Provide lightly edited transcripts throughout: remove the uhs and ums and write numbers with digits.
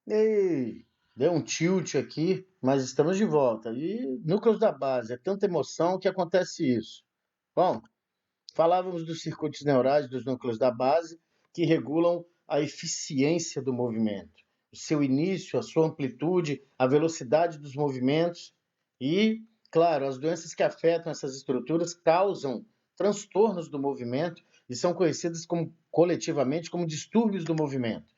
Ei, deu um tilt aqui, mas estamos de volta. E núcleos da base, é tanta emoção que acontece isso. Bom, falávamos dos circuitos neurais dos núcleos da base que regulam a eficiência do movimento, o seu início, a sua amplitude, a velocidade dos movimentos e, claro, as doenças que afetam essas estruturas causam transtornos do movimento e são conhecidas como, coletivamente como distúrbios do movimento.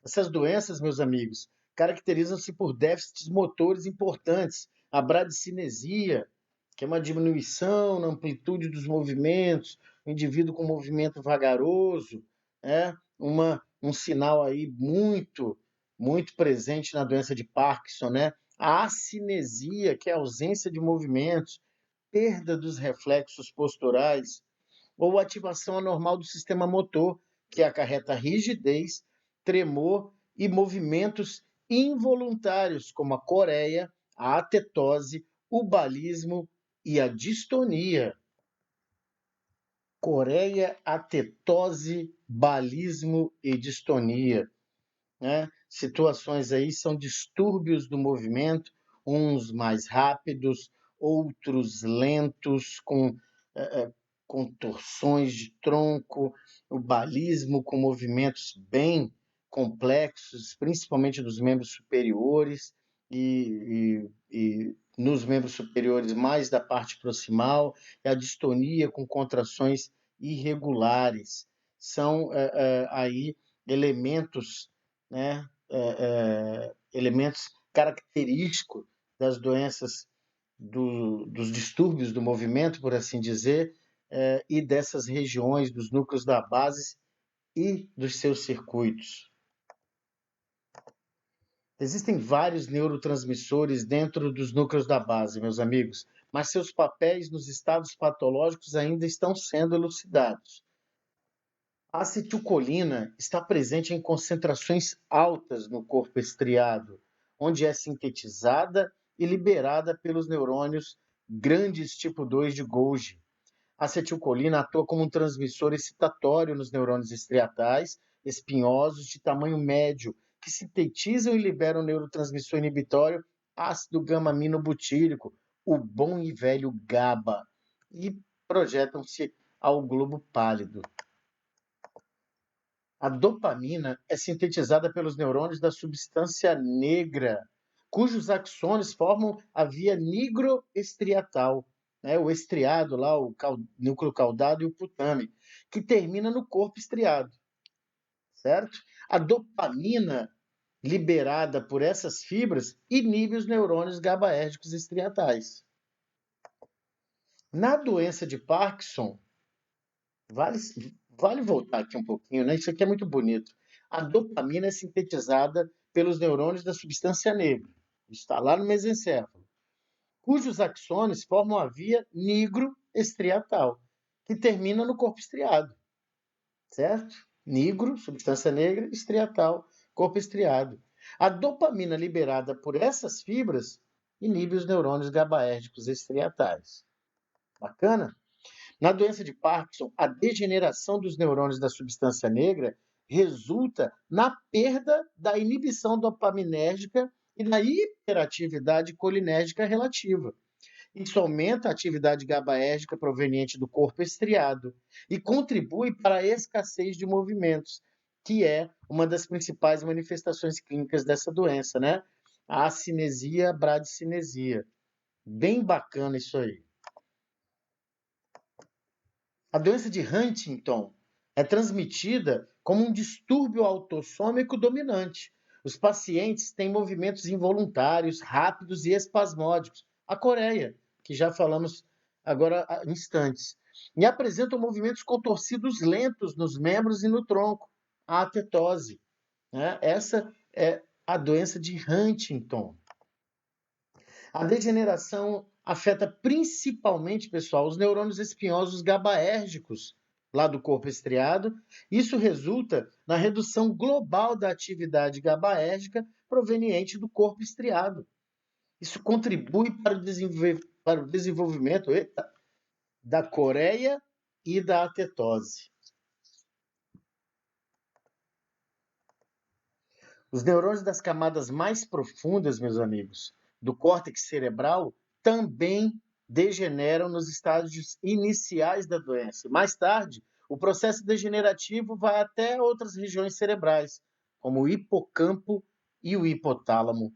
Essas doenças, meus amigos, caracterizam-se por déficits motores importantes, a bradicinesia, que é uma diminuição na amplitude dos movimentos, o indivíduo com movimento vagaroso, um sinal aí muito presente na doença de Parkinson, né? A acinesia, que é a ausência de movimentos, perda dos reflexos posturais, ou ativação anormal do sistema motor, que acarreta rigidez, tremor e movimentos involuntários, como a coreia, a atetose, o balismo e a distonia. Coreia, atetose, balismo e distonia, né? Situações aí são distúrbios do movimento, uns mais rápidos, outros lentos, com contorções de tronco, o balismo com movimentos bem complexos, principalmente dos membros superiores e nos membros superiores mais da parte proximal, e a distonia com contrações irregulares. São aí elementos, né, elementos característicos das doenças dos distúrbios do movimento, por assim dizer, e dessas regiões, dos núcleos da base e dos seus circuitos. Existem vários neurotransmissores dentro dos núcleos da base, meus amigos, mas seus papéis nos estados patológicos ainda estão sendo elucidados. A acetilcolina está presente em concentrações altas no corpo estriado, onde é sintetizada e liberada pelos neurônios grandes tipo 2 de Golgi. A acetilcolina atua como um transmissor excitatório nos neurônios estriatais espinhosos de tamanho médio, que sintetizam e liberam o neurotransmissor inibitório ácido gama-aminobutírico, o bom e velho GABA, e projetam-se ao globo pálido. A dopamina é sintetizada pelos neurônios da substância negra, cujos axônios formam a via nigroestriatal, né? O estriado lá, núcleo caudado e o putame, que termina no corpo estriado, certo? A dopamina liberada por essas fibras inibe os neurônios GABAérgicos estriatais. Na doença de Parkinson, Vale, vale voltar aqui um pouquinho, né? Isso aqui é muito bonito. A dopamina é sintetizada pelos neurônios da substância negra, está lá no mesencéfalo, cujos axônios formam a via nigroestriatal, que termina no corpo estriado, certo? Nigro, substância negra, estriatal, corpo estriado. A dopamina liberada por essas fibras inibe os neurônios GABAérgicos estriatais. Bacana? Na doença de Parkinson, a degeneração dos neurônios da substância negra resulta na perda da inibição dopaminérgica e na hiperatividade colinérgica relativa. Isso aumenta a atividade GABAérgica proveniente do corpo estriado e contribui para a escassez de movimentos, que é uma das principais manifestações clínicas dessa doença, né? A acinesia, a bradicinesia. Bem bacana isso aí. A doença de Huntington é transmitida como um distúrbio autossômico dominante. Os pacientes têm movimentos involuntários, rápidos e espasmódicos. A coreia, que já falamos agora há instantes. E apresentam movimentos contorcidos lentos nos membros e no tronco. A atetose, né? Essa é a doença de Huntington. A degeneração afeta principalmente, pessoal, os neurônios espinhosos GABAérgicos lá do corpo estriado. Isso resulta na redução global da atividade GABAérgica proveniente do corpo estriado. Isso contribui para o desenvolvimento da coreia e da atetose. Os neurônios das camadas mais profundas, meus amigos, do córtex cerebral, também degeneram nos estágios iniciais da doença. Mais tarde, o processo degenerativo vai até outras regiões cerebrais, como o hipocampo e o hipotálamo.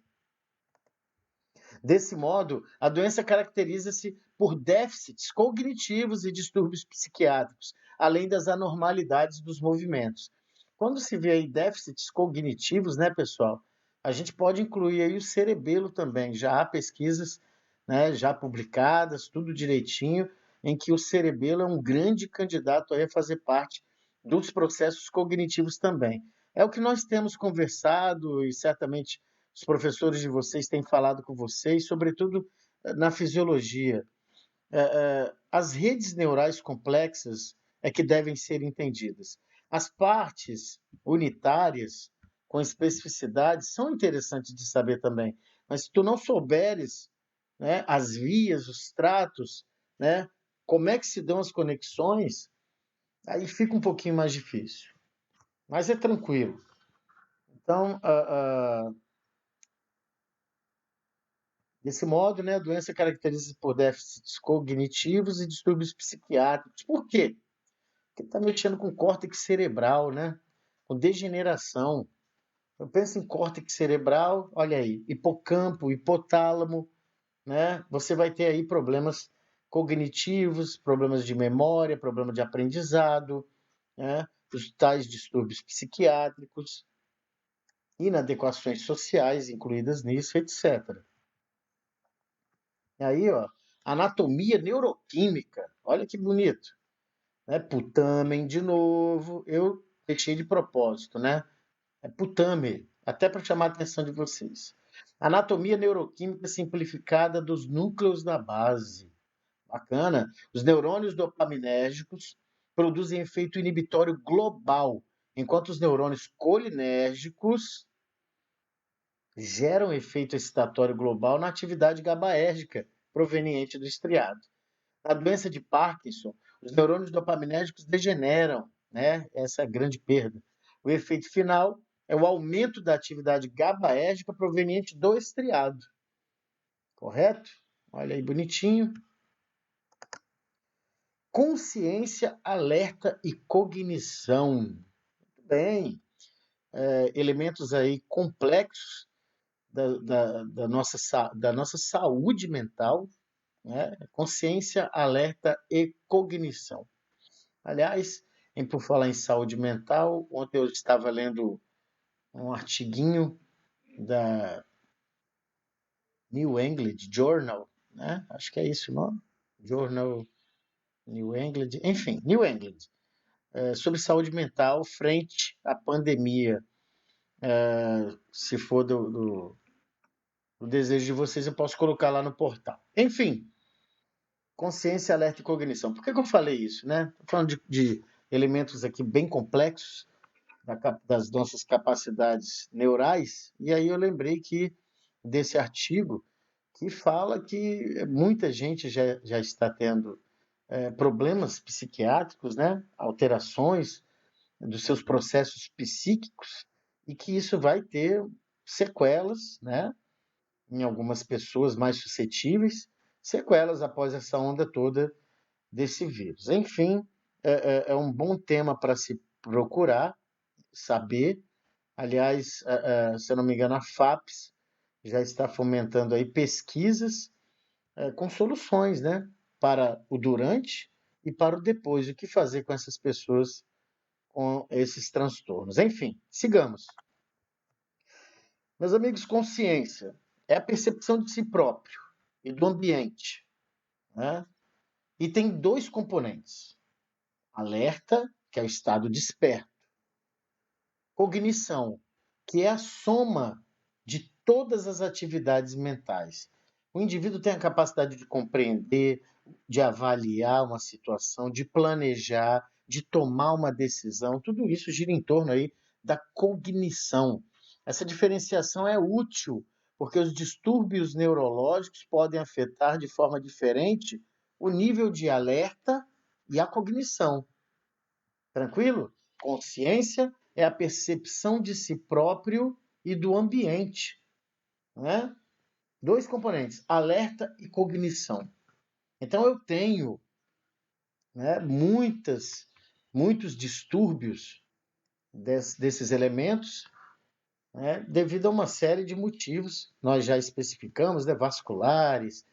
Desse modo, a doença caracteriza-se por déficits cognitivos e distúrbios psiquiátricos, além das anormalidades dos movimentos. Quando se vê aí déficits cognitivos, né, pessoal, a gente pode incluir aí o cerebelo também. Já há pesquisas, né, já publicadas, tudo direitinho, em que o cerebelo é um grande candidato a fazer parte dos processos cognitivos também. É o que nós temos conversado e certamente os professores de vocês têm falado com vocês, sobretudo na fisiologia. As redes neurais complexas é que devem ser entendidas. As partes unitárias, com especificidades, são interessantes de saber também, mas se tu não souberes, né, as vias, os tratos, né, como é que se dão as conexões, aí fica um pouquinho mais difícil. Mas é tranquilo. Então, desse modo, né, a doença caracteriza-se por déficits cognitivos e distúrbios psiquiátricos. Por quê? Porque está mexendo com córtex cerebral, né? Com degeneração. Eu penso em córtex cerebral, olha aí, hipocampo, hipotálamo, né? Você vai ter aí problemas cognitivos, problemas de memória, problema de aprendizado, né? Os tais distúrbios psiquiátricos, inadequações sociais incluídas nisso, etc. E aí, ó, anatomia neuroquímica, olha que bonito, né? Putamen de novo, eu deixei de propósito, né? É putame, até para chamar a atenção de vocês. Anatomia neuroquímica simplificada dos núcleos da base. Bacana. Os neurônios dopaminérgicos produzem efeito inibitório global, enquanto os neurônios colinérgicos geram efeito excitatório global na atividade GABAérgica proveniente do estriado. Na doença de Parkinson, os neurônios dopaminérgicos degeneram, né? Essa é a grande perda. O efeito final é o aumento da atividade GABAérgica proveniente do estriado. Correto? Olha aí, bonitinho. Consciência, alerta e cognição. Muito bem. Elementos aí complexos da nossa saúde mental, né? Consciência, alerta e cognição. Aliás, por falar em saúde mental, ontem eu estava lendo um artiguinho da New England Journal, né? Acho que é isso o nome. Journal New England, enfim, New England, sobre saúde mental frente à pandemia. Se for do desejo de vocês, eu posso colocar lá no portal. Enfim, consciência, alerta e cognição. Por que eu falei isso, né? Estou falando de elementos aqui bem complexos das nossas capacidades neurais, e aí eu lembrei que desse artigo que fala que muita gente já está tendo problemas psiquiátricos, né? Alterações dos seus processos psíquicos, e que isso vai ter sequelas, né? Em algumas pessoas mais suscetíveis, sequelas após essa onda toda desse vírus. Enfim, é um bom tema para se procurar, saber. Aliás, se eu não me engano, a FAPES já está fomentando aí pesquisas com soluções, né, para o durante e para o depois. O que fazer com essas pessoas com esses transtornos? Enfim, sigamos. Meus amigos, consciência é a percepção de si próprio e do ambiente, né? E tem dois componentes: alerta, que é o estado desperto, cognição, que é a soma de todas as atividades mentais. O indivíduo tem a capacidade de compreender, de avaliar uma situação, de planejar, de tomar uma decisão. Tudo isso gira em torno aí da cognição. Essa diferenciação é útil, porque os distúrbios neurológicos podem afetar de forma diferente o nível de alerta e a cognição. Tranquilo? Consciência é a percepção de si próprio e do ambiente, né? Dois componentes, alerta e cognição. Então eu tenho, né, muitos distúrbios desses elementos, né, devido a uma série de motivos, nós já especificamos, né, vasculares,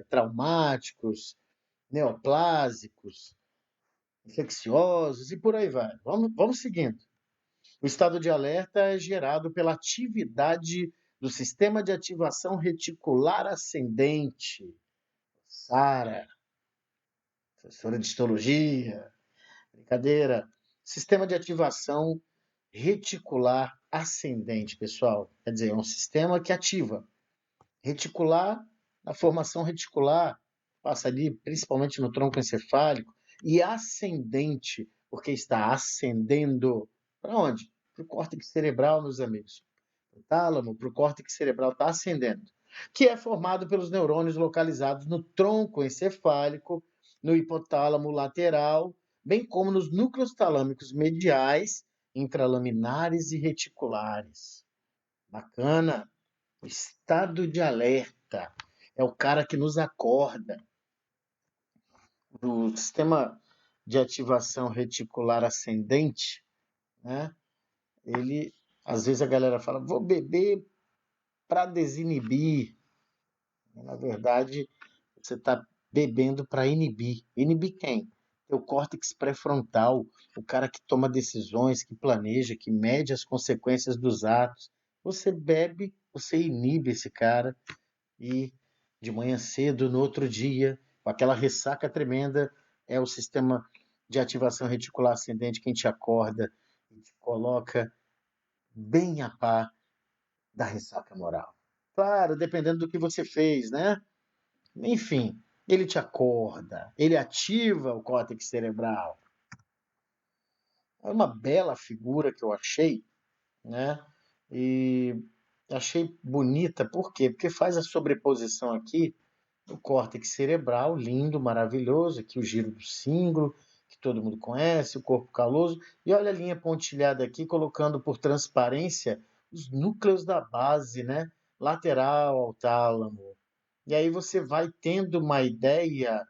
traumáticos, neoplásicos, infecciosos e por aí vai. Vamos seguindo. O estado de alerta é gerado pela atividade do sistema de ativação reticular ascendente, SARA, professora de histologia, brincadeira. Sistema de ativação reticular ascendente, pessoal. Quer dizer, é um sistema que ativa. Reticular, a formação reticular passa ali principalmente no tronco encefálico, e ascendente, porque está ascendendo para onde? Para o córtex cerebral, meus amigos. O tálamo, para o córtex cerebral, está ascendendo, que é formado pelos neurônios localizados no tronco encefálico, no hipotálamo lateral, bem como nos núcleos talâmicos mediais, intralaminares e reticulares. Bacana! O estado de alerta é o cara que nos acorda. Do sistema de ativação reticular ascendente, né? Ele, às vezes a galera fala, vou beber para desinibir. Na verdade, você está bebendo para inibir. Inibir quem? O córtex pré-frontal, o cara que toma decisões, que planeja, que mede as consequências dos atos. Você bebe, você inibe esse cara e de manhã cedo, no outro dia, com aquela ressaca tremenda, é o sistema de ativação reticular ascendente quem te acorda e te coloca bem a par da ressaca moral. Claro, dependendo do que você fez, né? Enfim, ele te acorda, ele ativa o córtex cerebral. É uma bela figura que eu achei, né? E achei bonita, por quê? Porque faz a sobreposição aqui do córtex cerebral, lindo, maravilhoso, aqui o giro do cíngulo, que todo mundo conhece, o corpo caloso, e olha a linha pontilhada aqui, colocando por transparência os núcleos da base, né? Lateral ao tálamo. E aí você vai tendo uma ideia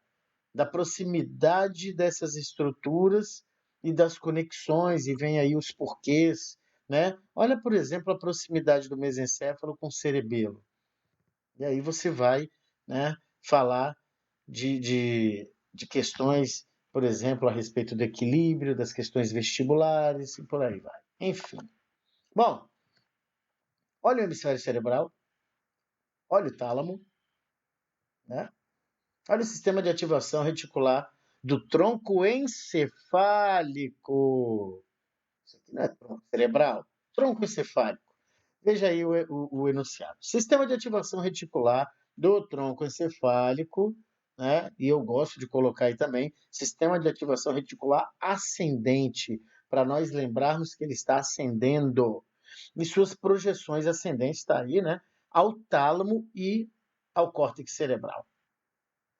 da proximidade dessas estruturas e das conexões, e vem aí os porquês, né? Olha, por exemplo, a proximidade do mesencéfalo com o cerebelo. E aí você vai, né, falar de questões, por exemplo, a respeito do equilíbrio, das questões vestibulares e por aí vai. Enfim. Bom, olha o hemisfério cerebral, olha o tálamo, né? Olha o sistema de ativação reticular do tronco encefálico. Isso aqui não é tronco cerebral, tronco encefálico. Veja aí o enunciado. Sistema de ativação reticular do tronco encefálico, né? E eu gosto de colocar aí também sistema de ativação reticular ascendente, para nós lembrarmos que ele está ascendendo. E suas projeções ascendentes está aí, né? Ao tálamo e ao córtex cerebral,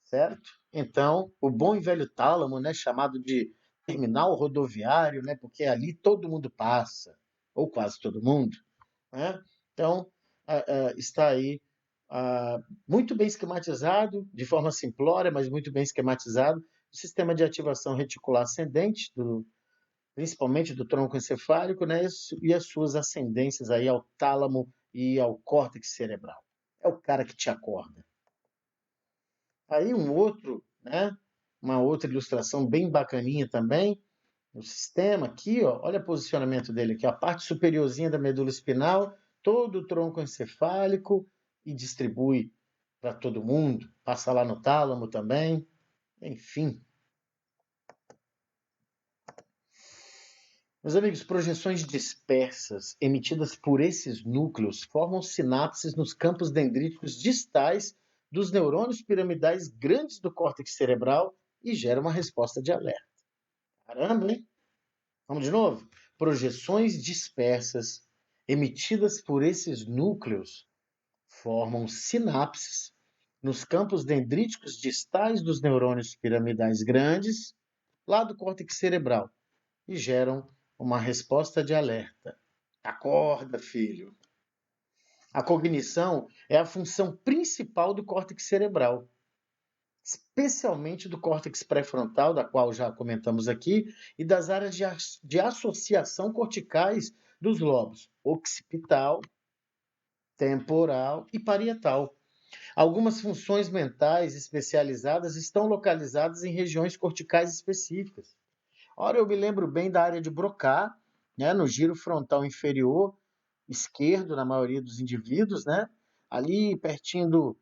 certo? Então, o bom e velho tálamo, né, chamado de terminal rodoviário, né, porque ali todo mundo passa, ou quase todo mundo, né? Então, está aí muito bem esquematizado, de forma simplória, mas muito bem esquematizado, o sistema de ativação reticular ascendente, principalmente do tronco encefálico, né, e as suas ascendências aí ao tálamo e ao córtex cerebral. É o cara que te acorda. Aí né, uma outra ilustração bem bacaninha também, o sistema aqui, ó, olha o posicionamento dele aqui, ó, a parte superiorzinha da medula espinal, todo o tronco encefálico e distribui para todo mundo, passa lá no tálamo também, enfim. Meus amigos, projeções dispersas emitidas por esses núcleos formam sinapses nos campos dendríticos distais dos neurônios piramidais grandes do córtex cerebral e geram uma resposta de alerta. Caramba, hein? Vamos de novo? Projeções dispersas emitidas por esses núcleos formam sinapses nos campos dendríticos distais dos neurônios piramidais grandes, lá do córtex cerebral, e geram uma resposta de alerta. Acorda, filho! A cognição é a função principal do córtex cerebral, especialmente do córtex pré-frontal, da qual já comentamos aqui, e das áreas de associação corticais dos lobos occipital, temporal e parietal. Algumas funções mentais especializadas estão localizadas em regiões corticais específicas. Ora, eu me lembro bem da área de Broca, né, no giro frontal inferior esquerdo, na maioria dos indivíduos, né, ali pertinho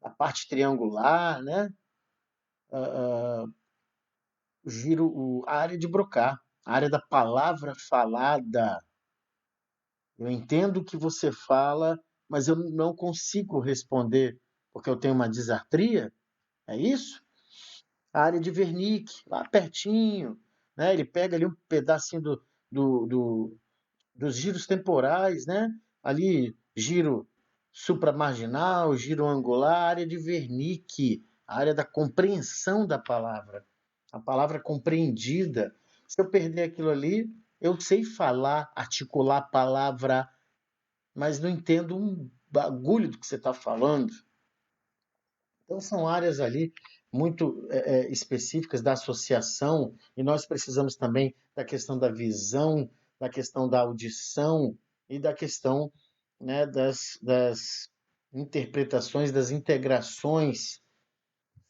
da parte triangular, né, a área de Broca, a área da palavra falada. Eu entendo o que você fala, mas eu não consigo responder porque eu tenho uma disartria, é isso? A área de Wernicke, lá pertinho, né? Ele pega ali um pedacinho do, do- dos giros temporais, né? Ali, giro supramarginal, giro angular, área de Wernicke, a área da compreensão da palavra, a palavra compreendida. Se eu perder aquilo ali, eu sei falar, articular a palavra, mas não entendo um bagulho do que você está falando. Então, são áreas ali muito específicas da associação, e nós precisamos também da questão da visão, da questão da audição e da questão, né, das interpretações, das integrações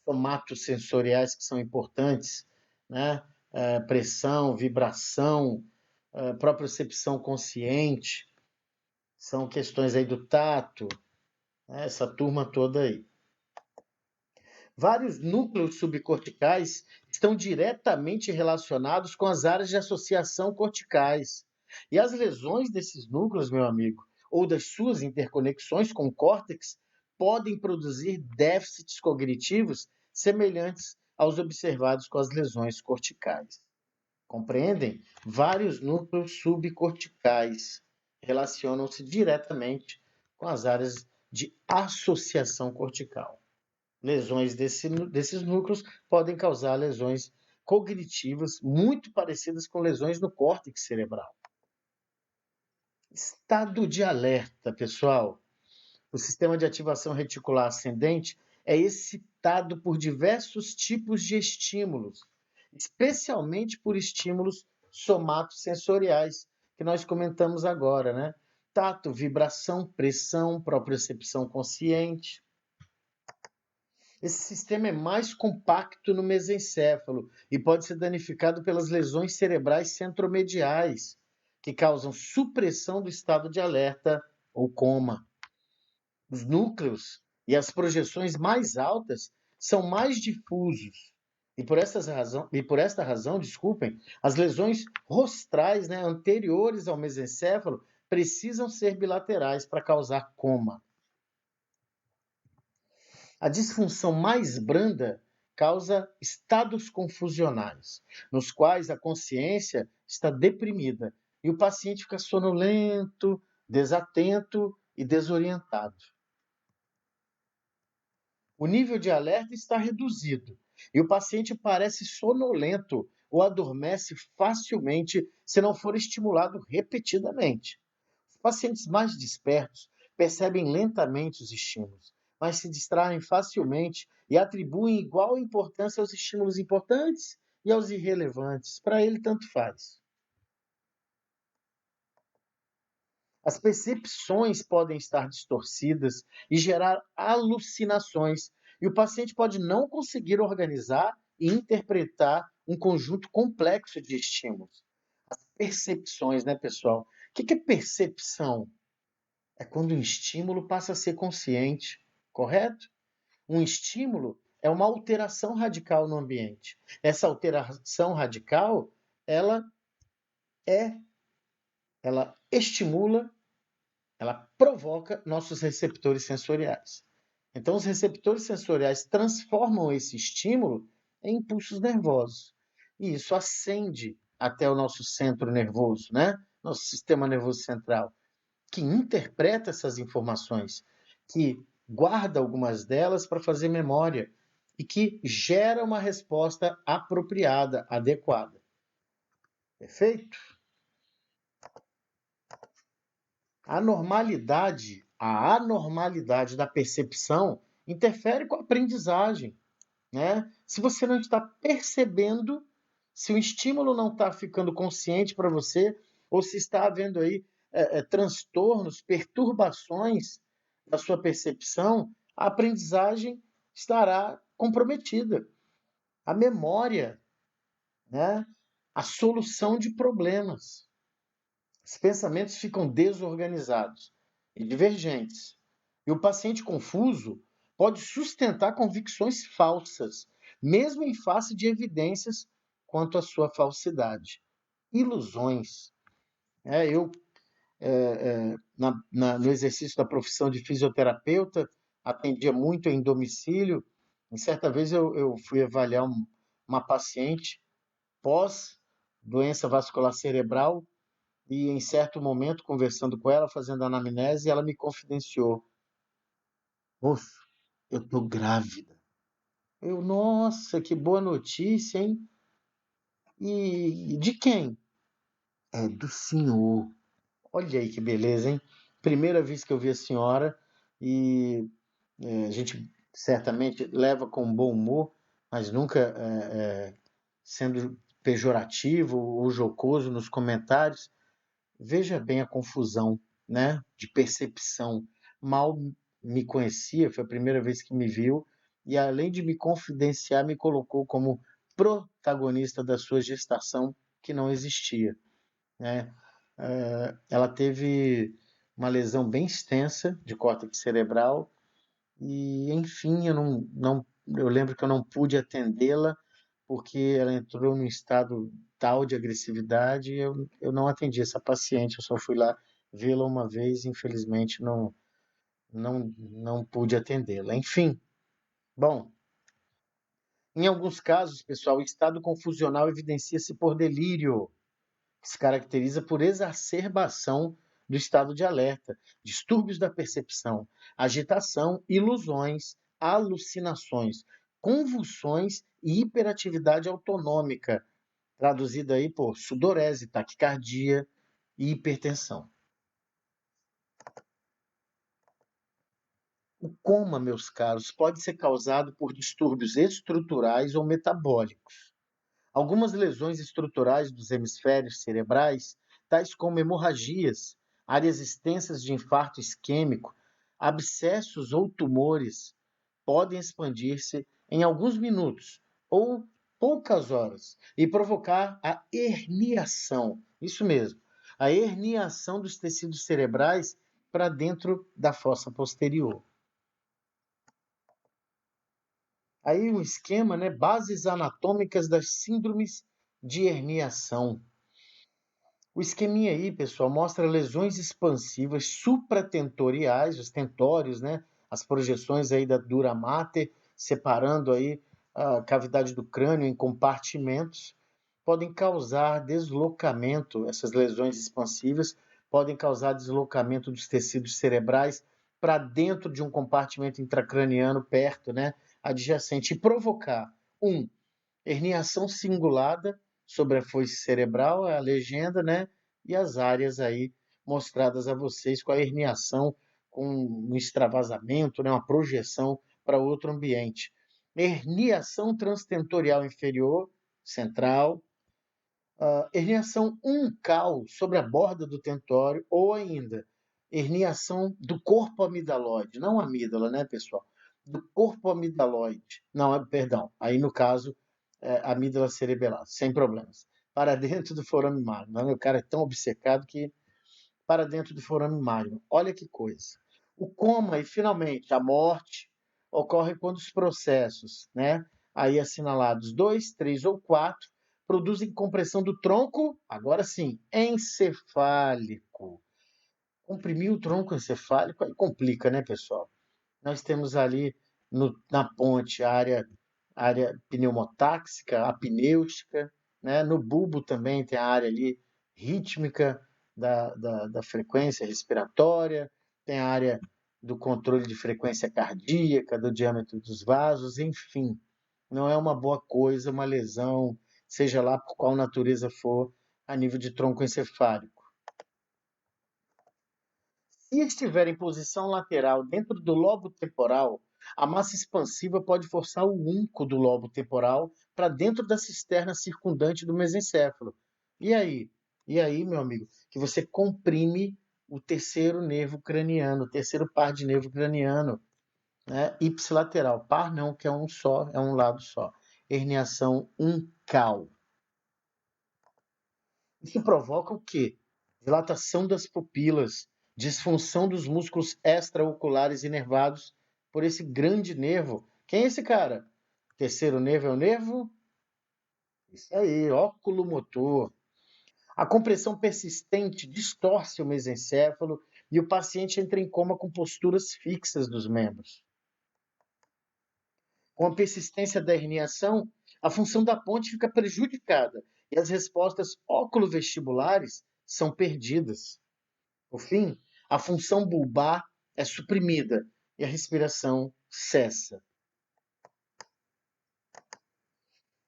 somatosensoriais que são importantes, né? Pressão, vibração, propriocepção consciente, são questões aí do tato, né? Essa turma toda aí. Vários núcleos subcorticais estão diretamente relacionados com as áreas de associação corticais. E as lesões desses núcleos, meu amigo, ou das suas interconexões com o córtex, podem produzir déficits cognitivos semelhantes aos observados com as lesões corticais. Compreendem? Vários núcleos subcorticais relacionam-se diretamente com as áreas de associação cortical. Lesões desses núcleos podem causar lesões cognitivas muito parecidas com lesões no córtex cerebral. Estado de alerta, pessoal. O sistema de ativação reticular ascendente é excitado por diversos tipos de estímulos, especialmente por estímulos somatosensoriais, que nós comentamos agora, né? Tato, vibração, pressão, propriocepção consciente. Esse sistema é mais compacto no mesencéfalo e pode ser danificado pelas lesões cerebrais centromediais, que causam supressão do estado de alerta ou coma. Os núcleos e as projeções mais altas são mais difusos. Por esta razão, desculpem, as lesões rostrais, né, anteriores ao mesencéfalo precisam ser bilaterais para causar coma. A disfunção mais branda causa estados confusionais, nos quais a consciência está deprimida e o paciente fica sonolento, desatento e desorientado. O nível de alerta está reduzido e o paciente parece sonolento ou adormece facilmente se não for estimulado repetidamente. Os pacientes mais despertos percebem lentamente os estímulos, mas se distraem facilmente e atribuem igual importância aos estímulos importantes e aos irrelevantes. Para ele, tanto faz. As percepções podem estar distorcidas e gerar alucinações, e o paciente pode não conseguir organizar e interpretar um conjunto complexo de estímulos. As percepções, né, pessoal? O que é percepção? É quando um estímulo passa a ser consciente, correto? Um estímulo é uma alteração radical no ambiente. Essa alteração radical, ela é, ela estimula, ela provoca nossos receptores sensoriais. Então, os receptores sensoriais transformam esse estímulo em impulsos nervosos. E isso ascende até o nosso centro nervoso, né? Nosso sistema nervoso central, que interpreta essas informações, que guarda algumas delas para fazer memória e que gera uma resposta apropriada, adequada. Perfeito? A anormalidade da percepção interfere com a aprendizagem, né? Se você não está percebendo, se o estímulo não está ficando consciente para você, ou se está havendo aí transtornos, perturbações da sua percepção, a aprendizagem estará comprometida. A memória, né? A solução de problemas. Os pensamentos ficam desorganizados e divergentes. E o paciente confuso pode sustentar convicções falsas, mesmo em face de evidências quanto à sua falsidade. Ilusões. Eu, no exercício da profissão de fisioterapeuta, atendia muito em domicílio. E certa vez eu fui avaliar uma paciente pós doença vascular cerebral e em certo momento, conversando com ela, fazendo anamnese, ela me confidenciou: Moço, eu tô grávida. Eu, nossa, que boa notícia, hein? E de quem? É do senhor. Olha aí que beleza, hein? Primeira vez que eu vi a senhora e a gente certamente leva com bom humor, mas nunca sendo pejorativo ou jocoso nos comentários. Veja bem a confusão, né, de percepção. Mal me conhecia, foi a primeira vez que me viu, e além de me confidenciar, me colocou como protagonista da sua gestação que não existia, né? Ela teve uma lesão bem extensa de córtex cerebral e, enfim, eu lembro que eu não pude atendê-la porque ela entrou num estado tal de agressividade e eu não atendi essa paciente, eu só fui lá vê-la uma vez e infelizmente não pude atendê-la. Enfim, bom, em alguns casos, pessoal, o estado confusional evidencia-se por delírio, que se caracteriza por exacerbação do estado de alerta, distúrbios da percepção, agitação, ilusões, alucinações, convulsões e hiperatividade autonômica, traduzida aí por sudorese, taquicardia e hipertensão. O coma, meus caros, pode ser causado por distúrbios estruturais ou metabólicos. Algumas lesões estruturais dos hemisférios cerebrais, tais como hemorragias, áreas extensas de infarto isquêmico, abscessos ou tumores, podem expandir-se em alguns minutos ou poucas horas e provocar a herniação. Isso mesmo, a herniação dos tecidos cerebrais para dentro da fossa posterior. Aí um esquema, né? Bases anatômicas das síndromes de herniação. O esqueminha aí, pessoal, mostra lesões expansivas supratentoriais, os tentórios, né? As projeções aí da dura mater, separando aí a cavidade do crânio em compartimentos, podem causar deslocamento, essas lesões expansivas podem causar deslocamento dos tecidos cerebrais para dentro de um compartimento intracraniano perto, né? Adjacente, e provocar herniação cingulada sobre a foice cerebral, é a legenda, né? E as áreas aí mostradas a vocês com a herniação, com um extravasamento, né? Uma projeção para outro ambiente. Herniação transtentorial inferior, central, herniação uncal sobre a borda do tentório, ou ainda herniação do corpo amidalóide, não amígdala, né, pessoal? Do corpo amidalóide. Não, perdão, aí no caso, amígdala cerebelar, sem problemas. Para dentro do forame magno. O cara é tão obcecado que para dentro do forame magno. Olha que coisa. O coma e, finalmente, a morte ocorre quando os processos, né, aí assinalados 2, 3 ou 4, produzem compressão do tronco, agora sim, encefálico. Comprimir o tronco encefálico aí complica, né, pessoal? Nós temos ali na ponte a área pneumotáxica, apnêutica, né? No bulbo também tem a área ali rítmica da frequência respiratória, tem a área do controle de frequência cardíaca, do diâmetro dos vasos, enfim. Não é uma boa coisa uma lesão, seja lá por qual natureza for, a nível de tronco encefálico. Se estiver em posição lateral dentro do lobo temporal, a massa expansiva pode forçar o unco do lobo temporal para dentro da cisterna circundante do mesencéfalo. E aí? E aí, meu amigo, que você comprime o terceiro nervo craniano, o terceiro par de nervo craniano, né? Ipsilateral. Par não, que é um só, é um lado só. Herniação uncal. Isso provoca o quê? Dilatação das pupilas, disfunção dos músculos extraoculares inervados por esse grande nervo. Quem é esse cara? Terceiro nervo é o nervo? Isso aí, óculo motor. A compressão persistente distorce o mesencéfalo e o paciente entra em coma com posturas fixas dos membros. Com a persistência da herniação, a função da ponte fica prejudicada e as respostas oculovestibulares são perdidas. Por fim, a função bulbar é suprimida e a respiração cessa.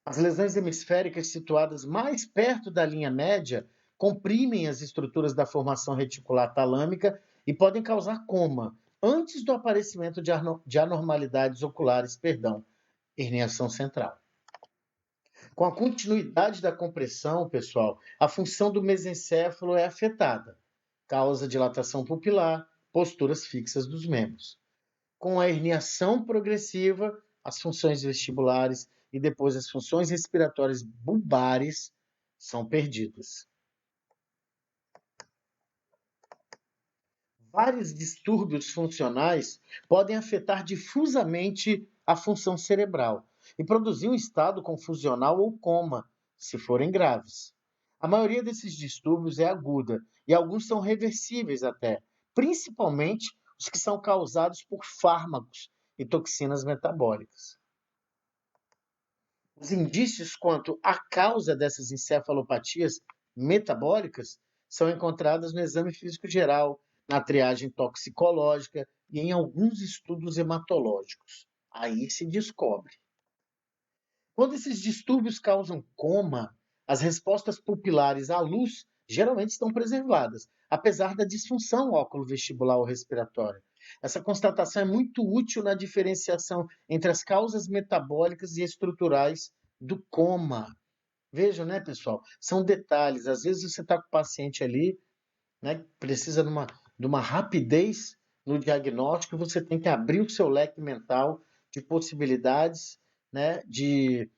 As lesões hemisféricas situadas mais perto da linha média comprimem as estruturas da formação reticular talâmica e podem causar coma antes do aparecimento de anormalidades oculares, herniação central. Com a continuidade da compressão, pessoal, a função do mesencéfalo é afetada, causa dilatação pupilar, posturas fixas dos membros. Com a herniação progressiva, as funções vestibulares e depois as funções respiratórias bulbares são perdidas. Vários distúrbios funcionais podem afetar difusamente a função cerebral e produzir um estado confusional ou coma, se forem graves. A maioria desses distúrbios é aguda e alguns são reversíveis até, principalmente os que são causados por fármacos e toxinas metabólicas. Os indícios quanto à causa dessas encefalopatias metabólicas são encontrados no exame físico geral, na triagem toxicológica e em alguns estudos hematológicos. Aí se descobre. Quando esses distúrbios causam coma, as respostas pupilares à luz geralmente estão preservadas, apesar da disfunção óculo-vestibular ou respiratória. Essa constatação é muito útil na diferenciação entre as causas metabólicas e estruturais do coma. Vejam, né, pessoal? São detalhes. Às vezes você está com o paciente ali, né, precisa de uma rapidez no diagnóstico, e você tem que abrir o seu leque mental de possibilidades, né, de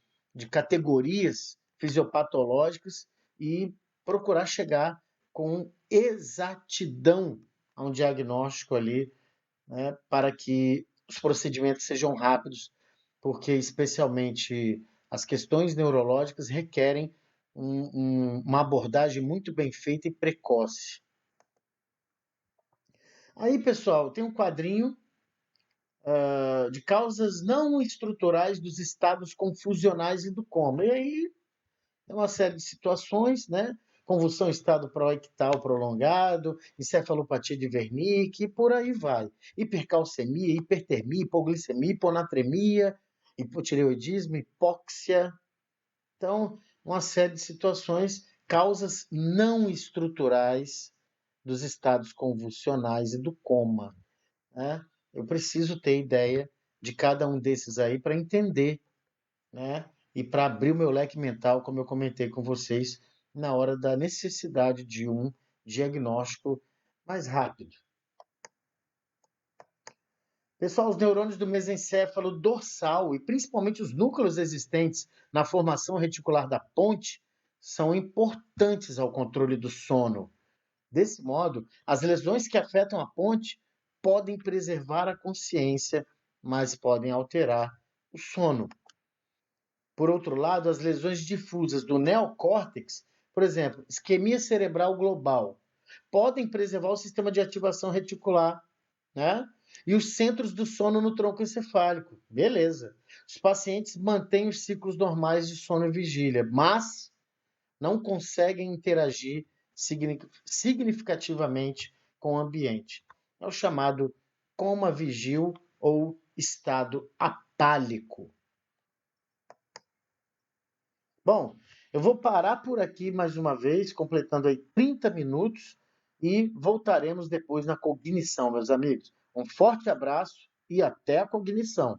categorias fisiopatológicas e procurar chegar com exatidão a um diagnóstico ali, né, para que os procedimentos sejam rápidos, porque especialmente as questões neurológicas requerem uma abordagem muito bem feita e precoce. Aí, pessoal, tem um quadrinho de causas não estruturais dos estados confusionais e do coma. E aí é uma série de situações, né? Convulsão estado proictal prolongado, encefalopatia de Wernicke e por aí vai. Hipercalcemia, hipertermia, hipoglicemia, hiponatremia, hipotireoidismo, hipóxia. Então, uma série de situações, causas não estruturais dos estados convulsionais e do coma, né? Eu preciso ter ideia de cada um desses aí para entender, né? E para abrir o meu leque mental, como eu comentei com vocês, na hora da necessidade de um diagnóstico mais rápido. Pessoal, os neurônios do mesencéfalo dorsal e principalmente os núcleos existentes na formação reticular da ponte são importantes ao controle do sono. Desse modo, as lesões que afetam a ponte podem preservar a consciência, mas podem alterar o sono. Por outro lado, as lesões difusas do neocórtex, por exemplo, isquemia cerebral global, podem preservar o sistema de ativação reticular, né? E os centros do sono no tronco encefálico. Beleza. Os pacientes mantêm os ciclos normais de sono e vigília, mas não conseguem interagir significativamente com o ambiente. É o chamado coma vigil ou estado apálico. Bom, eu vou parar por aqui mais uma vez, completando aí 30 minutos, e voltaremos depois na cognição, meus amigos. Um forte abraço e até a cognição.